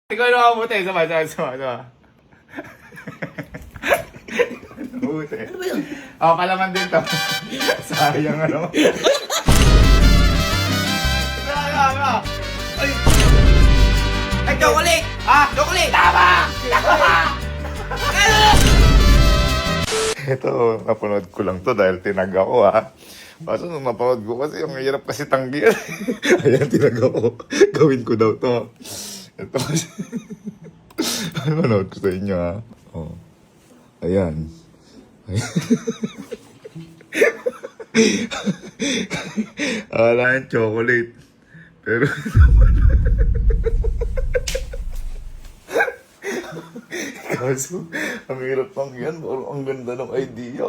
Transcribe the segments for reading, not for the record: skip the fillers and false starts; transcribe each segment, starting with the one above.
Ikaw na mabuti. Sama. Mabuti. Ano ba yun? Ako palaman din to. Sayang ano. Ay! Ay, chocolate! Ah! Chocolate! Tama! Ano? Ito, napanood ko lang to dahil tinag ako ha. Kaso nung napanood ko kasi, yung hirap kasi tanggihan. Ayan, tinag ako. Gawin ko daw to. Ito kasi. Napanood ko sa inyo ha. Oh. Ayan. Akala yung chocolate. Pero kaso, ang hirap lang yan. Parang ang ganda ng idea.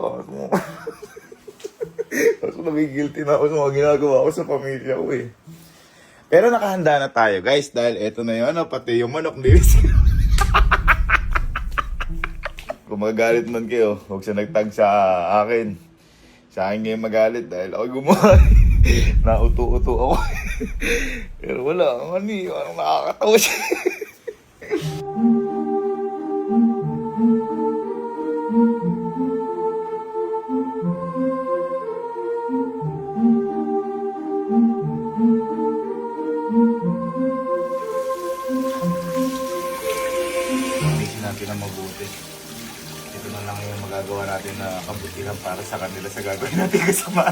Kaso nagigilty na ako sa mga ginagawa ko sa pamilya ko eh. Pero nakahanda na tayo guys dahil eto na yun, pati yung manok nilis. Kung magagalit man kayo, huwag siya nagtag sa akin. Sa akin ngayon magalit dahil ako gumawa. Nauto-uto ako. Pero wala, parang nakakatawa siya. Pamisin natin na mabuti. Ito na lang yung magagawa natin na kabutihan para sa kanila sa gagawin natin kasama.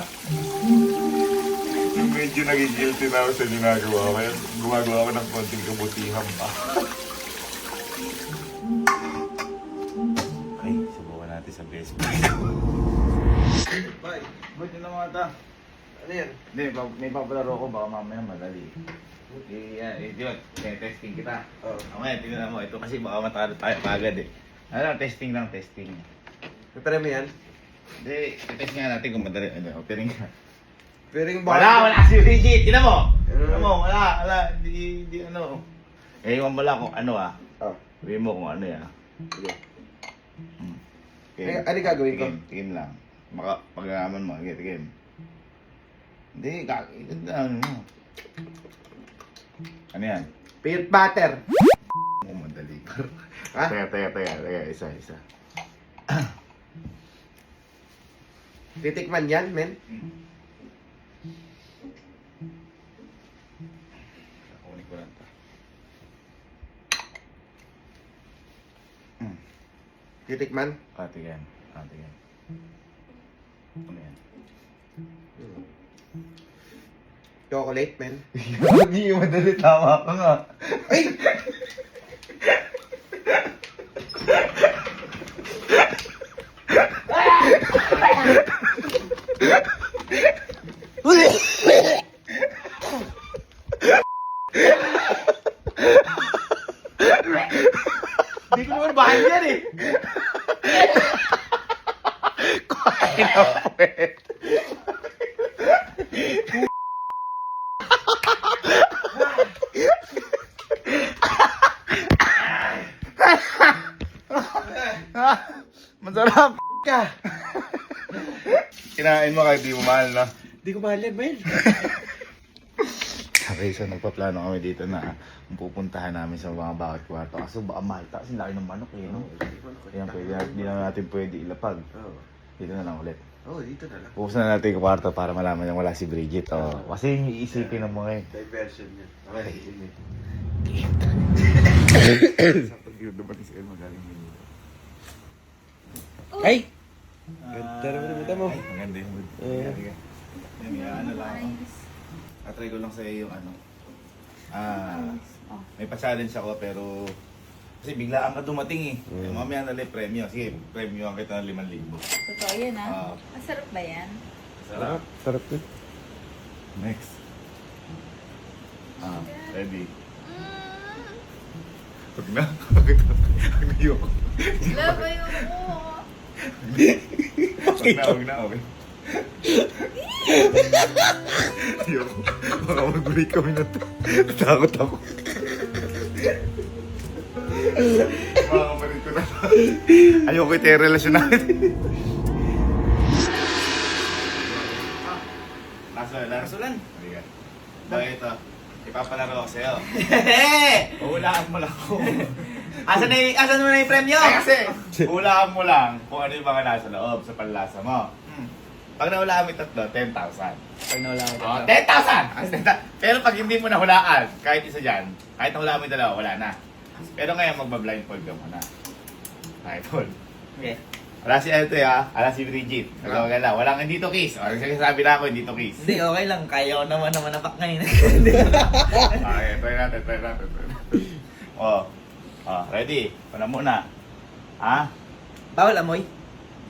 Yung medyo naging guilty na ako sa ginagawa ko. Kaya gumagawa ko ng konting kabutihan pa. Okay, subukan natin sa best friend. Bye. Ba't yun na mga ta? Ano yan? Hindi, may papalaro ko. Baka mamaya madali. Yun, testing kita. Oo. Okay, tingnan mo. Ito kasi baka matalo tayo kagad eh. Ano, testing lang, testing. Prepare mo yan? Hindi, test nga natin kung madali. Ano, opening ka. Pero yung Wala si Bridget! Tingnan mo! Ano? Tingnan mo, wala. Di ano. Eh, iwan mo lang kung ano ah. Oh. Sabihin mo kung ano yan. Sige. Okay. Ano gagawin ko? Tingin lang. Pag-araman mo, tingin. Hindi, ano mo. Ano yan? Peanut butter. Oh, madali. Ha? Teka. Isa. Titikman yan, men? Kunin ko lang ito. Titikman? Tingin. Ano yan? Chocolate, men? Hindi madali, tama ka nga. Ay! Hindi ko naman bahal yan eh. Kuhain na puwet. Masarap ka. Kinain mo kahit di mo mahal na. Di ko mahal yan, men. Okay, so nagpaplano kami dito na pupuntahan namin sa mga bakit kwarto. Kaso baka mahal ta kasi laki ng manok eh, no? Kaya hindi na natin pwede ilapag. Oo. Dito na lang ulit. Oo, dito na lang. Pupusan na natin yung kwarto para malaman yung wala si Bridget. Oh. Kasi yung iisipin ng mga eh. Diversion yan. Okay. Sa pag-yun naman si El magaling yun. Ay! Ganda naman mo. Ay, maganda yung mood. Ano lang ako. Atry ko lang sa'yo yung ano. May pa-challenge ako pero kasi biglaan ka dumating eh. Mamaya nalit premyo. Sige, premyo ang kita ng 5,000. Totoo yan Ah. Masarap ba yan? Sarap. Sarap yun. Next. Ready? Huwag na. Huwag na yun. Love, ayoko. Huwag na. Okay. Ayoko. Baka mag-break kami na to. Takot ako. Mga kapatid ko na. Ayoko ito yung relasyon natin. Lasulan. Halika. Ito. Ipapalaro ako sa'yo. Hehe! Uhulaan mo lang kung... Asan mo na yung premyo? Ay, kasi, uhulaan mo lang kung ano yung mga nasa loob sa panlasa mo. Pag nahulaan mo yung tatlo, 10,000. Pag nawala ko. Oh, 10,000! Pero pag hindi mo nahulaan, kahit isa dyan, kahit nahulaan mo yung dalawa, wala na. Pero ngayon, magbablindfold ka muna. Blindfold. Okay. Wala si Elte ha, wala si Bridget. Wala, walang hindi to kiss. O, sabi na ako, hindi to kiss. Hindi, okay lang. Kaya ko naman napak ngayon. Okay, try natin. Oh, ready? Una muna. Ha? Bawal amoy.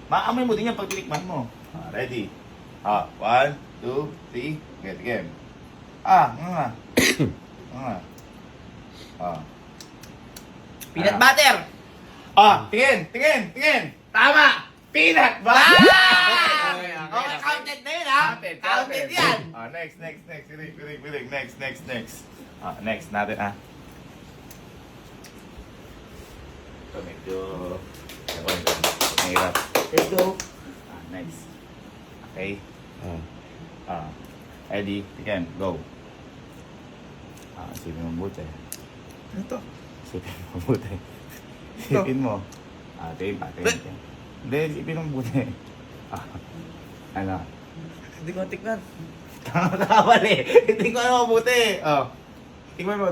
Maamoy mo din yan pag tinikman mo. Ready? 1, 2, 3, get again. Nga. Peanut butter! Tingin! Tama! Peanut butter! Okay, counted na yun ha? Counted yan! Next. Piling. Next. Next natin Ito medyo... Mahirap. Let's go. Next. Okay. Ready? Again, go. Isipin mo mabuti. Ano to? Isipin mo mabuti. Isipin mo. Tingin pa. Hindi, isipin mo mabuti. Ano? Hindi ko natikman. Kamali. Hindi ko ano mabuti. Tingnan mo.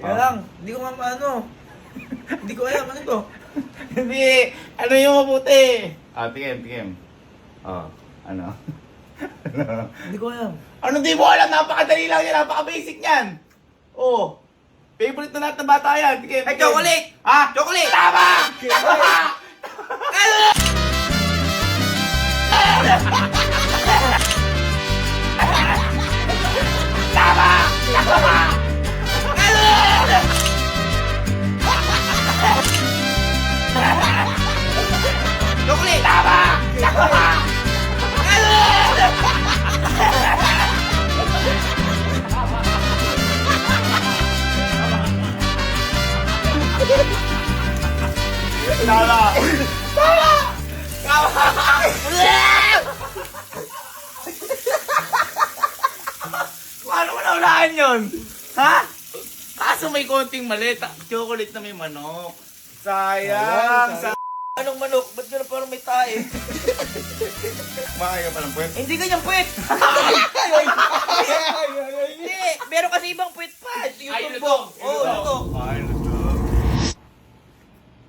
Kaya lang, hindi ko ano. Hindi ko alam, ano to? Hindi. Ano yung mabuti? Tingin. Ano? Hindi ko alam. Ano di mo alam? Napakadali lang yan. Napaka-basic yan. Favorite na lahat ng bata yan. Tingin. Ay, chocolate! Chocolate! Tama! Chocolate! Tama! Paano mo naunahan yun? Ha? Kaso may konting mali. Chocolate na may manok. Sayang. Anong manok? Ba't gano'n parang may tae? Makaya pa ng puwet. Hindi ganyan puwet! Hindi! Meron kasi ibang puwet pa! Yung tumbok! Oo, ito! Ay, luto.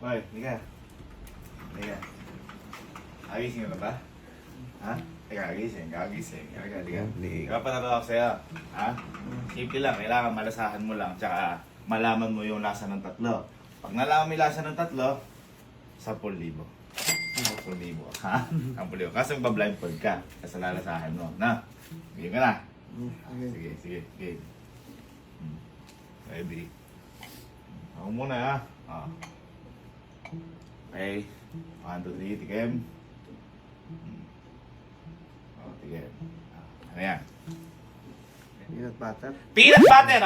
Boy, liga. Agising ka ba? Ha? Agising. Liga pa na ako sa'yo. Ha? Simple lang. Kailangan malasahan mo lang. Tsaka malaman mo yung lasa ng tatlo. Pag nalaman mo yung lasa ng tatlo, 10,000. 10,000. Ha? 10,000. Kasi magbablindfold ka. Kasi lalasahan mo. Na? Sige ka na. Sige. Ready? Ako muna ha. Okay. 1, 2, 3, tikim. Tikim. Ano yan? Peanut butter. Peanut butter!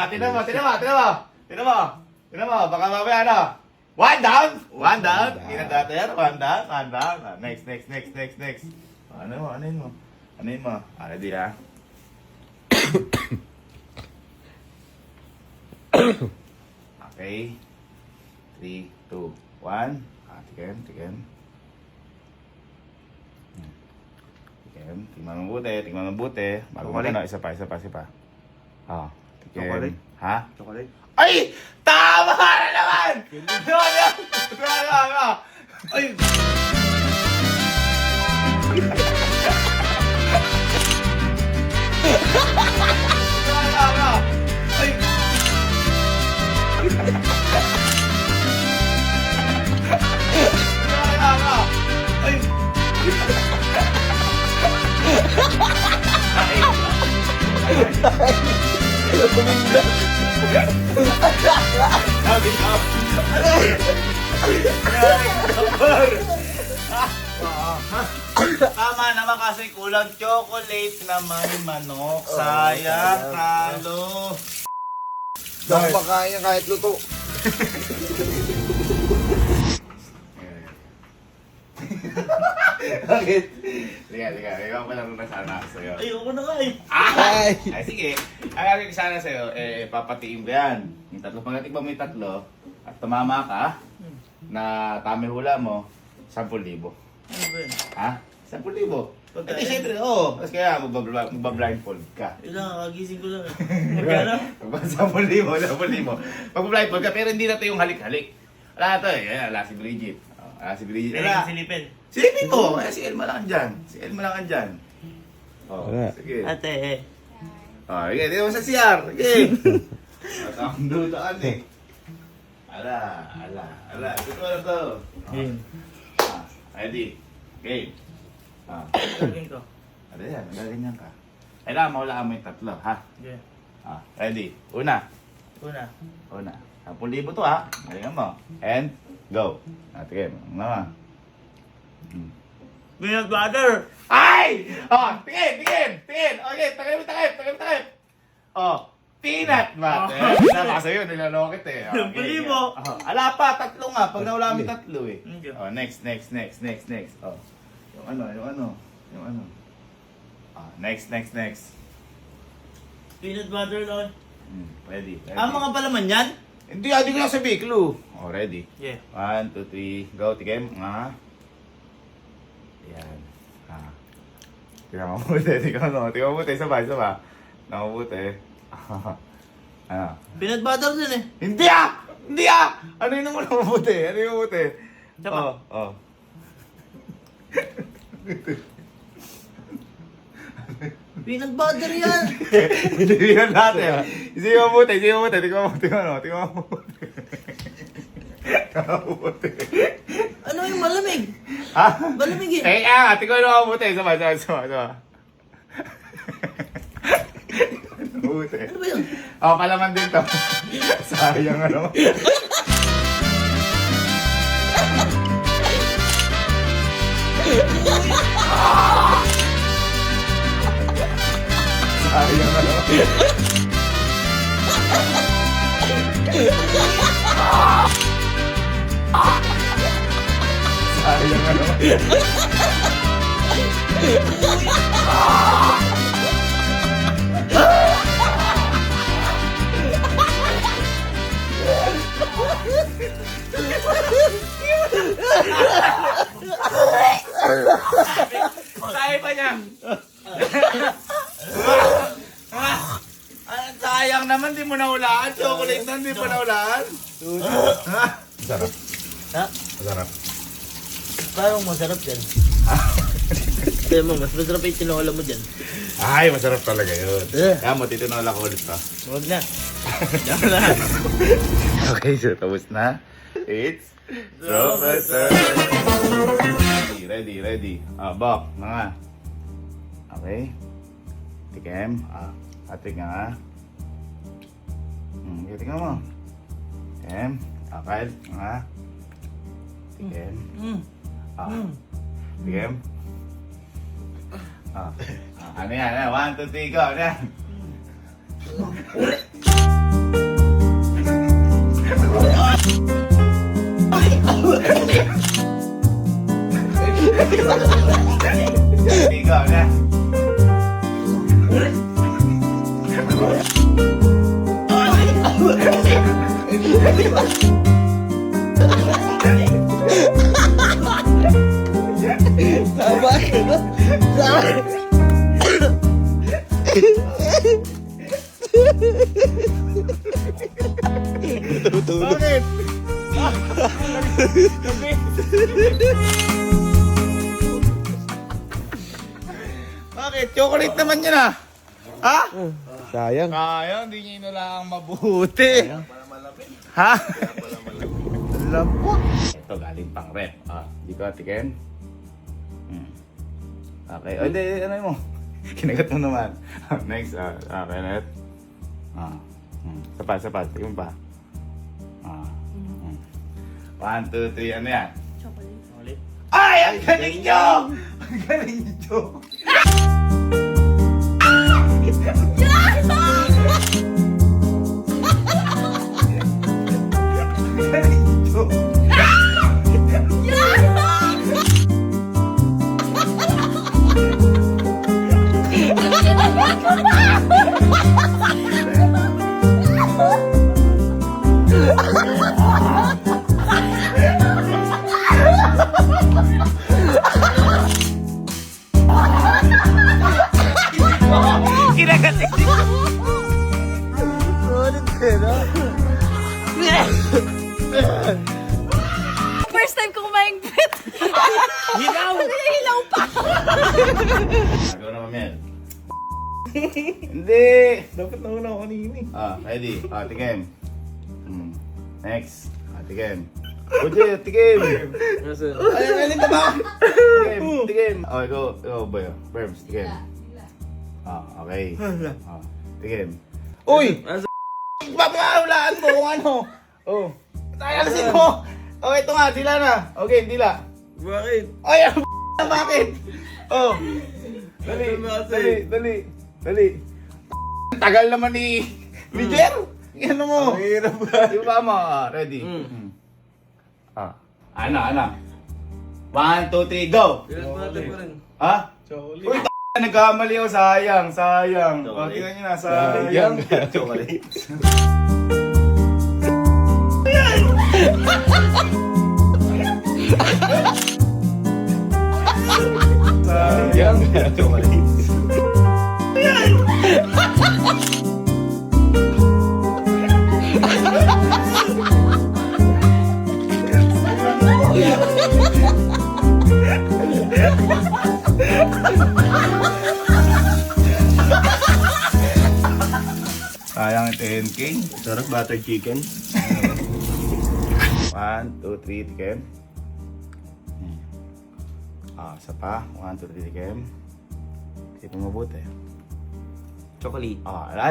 Tinan mo. Baka mamaya ano? One down. Peanut butter. One down. Next. Ano yun mo? Ready ha? Okay. 3, 2, 1. Tikim. Tingnan mo mabuti. Bago mo na, isa pa. Tikim. Chocolate. Ha? Chocolate. Ay! Tama na naman! Ay! Tama naman kasi kulang chocolate na may manok. Sayang, talo. Dapat makain niya kahit luto. Bakit? Liga. Ikaw pa lang na sana ako sa'yo. Ayoko na nga eh. Ay, sige. Ang gagawin ko sana sa'yo, papatiin mo yan. Yung tatlo, pag natikman mo yung tatlo, at tumama ka, na tami hula mo, 10,000. Ano ba yun? Ha? 10,000. Pagkain? Eh, siyempre, oo. Tapos kaya, magbablindfold ka. Ilang, kagising ko lang eh. Magkano? 10,000. Magbablindfold ka, pero hindi na ito yung halik-halik. Wala na ito eh. Ayan, ala si Bridget. Ala si Bridget. Pwede Ala. kang silipin. Silipin mo. Si Elma lang andyan. Si Elma lang andyan. Oh, sige. Ate eh. Oh, sige. Dito mo sa CR. Sige. Matang dutaan eh. Ala. Ito na to. Game. Ready. Okay. Gagawin ko. Ano yan? Gaganyan ka. Kailangan mawalaan mo yung tatlo, ha? Okay. Ready. Una. Una. 10,000 to, ha? Galingan mo. And, go. Tingin. Ano? Peanut butter! Ay! Tingin! Okay, takip. Peanut butter. Tama sa'yo, nilalokit eh. Okay. 10,000. Ala pa, tatlo nga. Pag nawala mo yung tatlo eh. Okay. Next. Yung ano. Next. Peanut butter lang. Ready. Mga palaman yan? Hindi ko lang sabi, clue. Ready. Yeah. 1, 2, 3, go. Tikim. Yan. Tingnan mo mabuti. Isa ba? Nakabuti. Ano? Peanut butter din eh. Hindi! Ano yun naman mabuti? Isa pa. Peanut butter yan! Hindi natin. Isipin mo mabuti. Tingnan mo mabuti. Ano yung malamig? Ha? Malamig eh. Tingnan mo mabuti. Sama. Mabuti. Ano ba yun? Palaman din to. Sayang ano. Sayang ano. Sayang ano. Kaya pa niya. Sayang naman, di mo naulaan. Chocolate na, di mo naulaan. Sarap. Ha? Sarap. Parang masarap yan. Kaya mo, mas masarap yung tinola mo dyan. Ay, masarap talaga yun. Eh. Kaya mo, titinola ko ulit to. Huwag na. Diyan na. Okay, so tapos na. It's Professor. Ready. Bok, mga. Okay. Tikim. Atik nga. Tikim mo. Tikim. Akal. Nga. Tikim. Tikim. Ano yan? 1, 2, 3, go. Ano yan? Tigo na. Tama ka na. Bakit? Bakit? Chocolate naman yun ah. Ha? Sayang. Kaya, hindi nyo inulang mabuti. Ha? Lambot. Ito galing pang rep. Di ko atikin. Okay. O, hindi, ano mo? Kinagat mo naman. Next, Kenneth. Sapat. Tingin pa. 1, 2, 3, ano yan? Chocolate. Ay! Ang galing nyo! Ang galing nyo! Ang galing nyo! First time ko kumain pet. Hilaw! Hilaw pa. Ikaw naman yan. Hindi! Dapat nauna ako kanina eh. Ready? Tikim. Next. Tikim. Oye, tikim! Nasaan? Alin ka ba? Tikim, tikim. Ikaw ba yun? Verbs, tikim. Okay. Tikim. Uy! Papahulaan mo kung ano. Ayalasin mo! Okay, ito nga, dila na. Okay, dila. Bakit? Ay, bakit? Dali. Tagal naman ni Jer. Ano mo? Ang hirap ba? Di ba mo? Ready? Ana. 1, 2, 3, go! Ilan pa natin pa rin? Ha? Chocolate. Uy, nagkamali ako. Sayang. Tingnan nyo na, sayang. Chocolate. Sayang. Chocolate. Sayang 10K. Sarap butter chicken. 1, 2, 3, tikim. Isa pa. 1, 2, 3, tikim. Tingnan mo mabuti. Chocolate.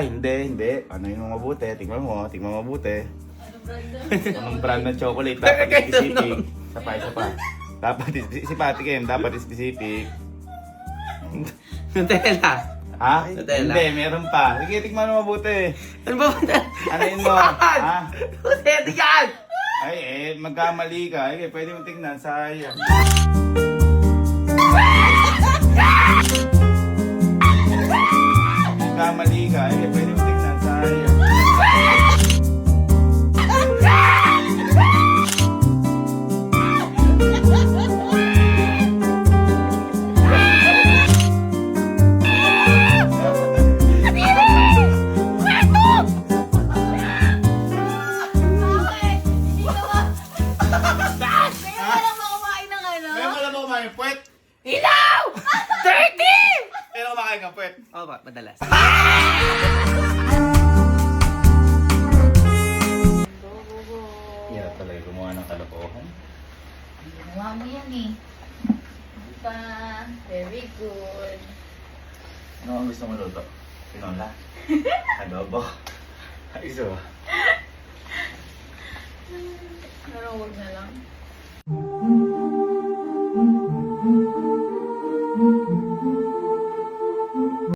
Hindi. Ano yung mabuti? Tingnan mo mabuti. Ano brand doon? Anong brand ng chocolate? Dapat specific. Isa pa. Dapat tikim. Dapat specific. Nutella. Ha? Nutella. Hindi, meron pa. Sige, tingnan mo mabuti. Ano ba ba? Ano yun mo? Ha? Nutella yan! Magkamali ka. Pwede mo tingnan. Sayang. Magkamali ka. Pwede mo tingnan. Sayang. Bakit? Hindi ka ba? Kaya walang makumain ng ano? Meron ka lang ba kumain puwet? Hilaw! 30! Meron ka kumakain ka puwet? Oo ba, madalas. Hirap talaga gumawa ng kalokohan. Ginawa mo yan eh. Pa, very good. Ano ang gusto mo luto? Tinola? Adobo? Iso? Pero huwag na lang.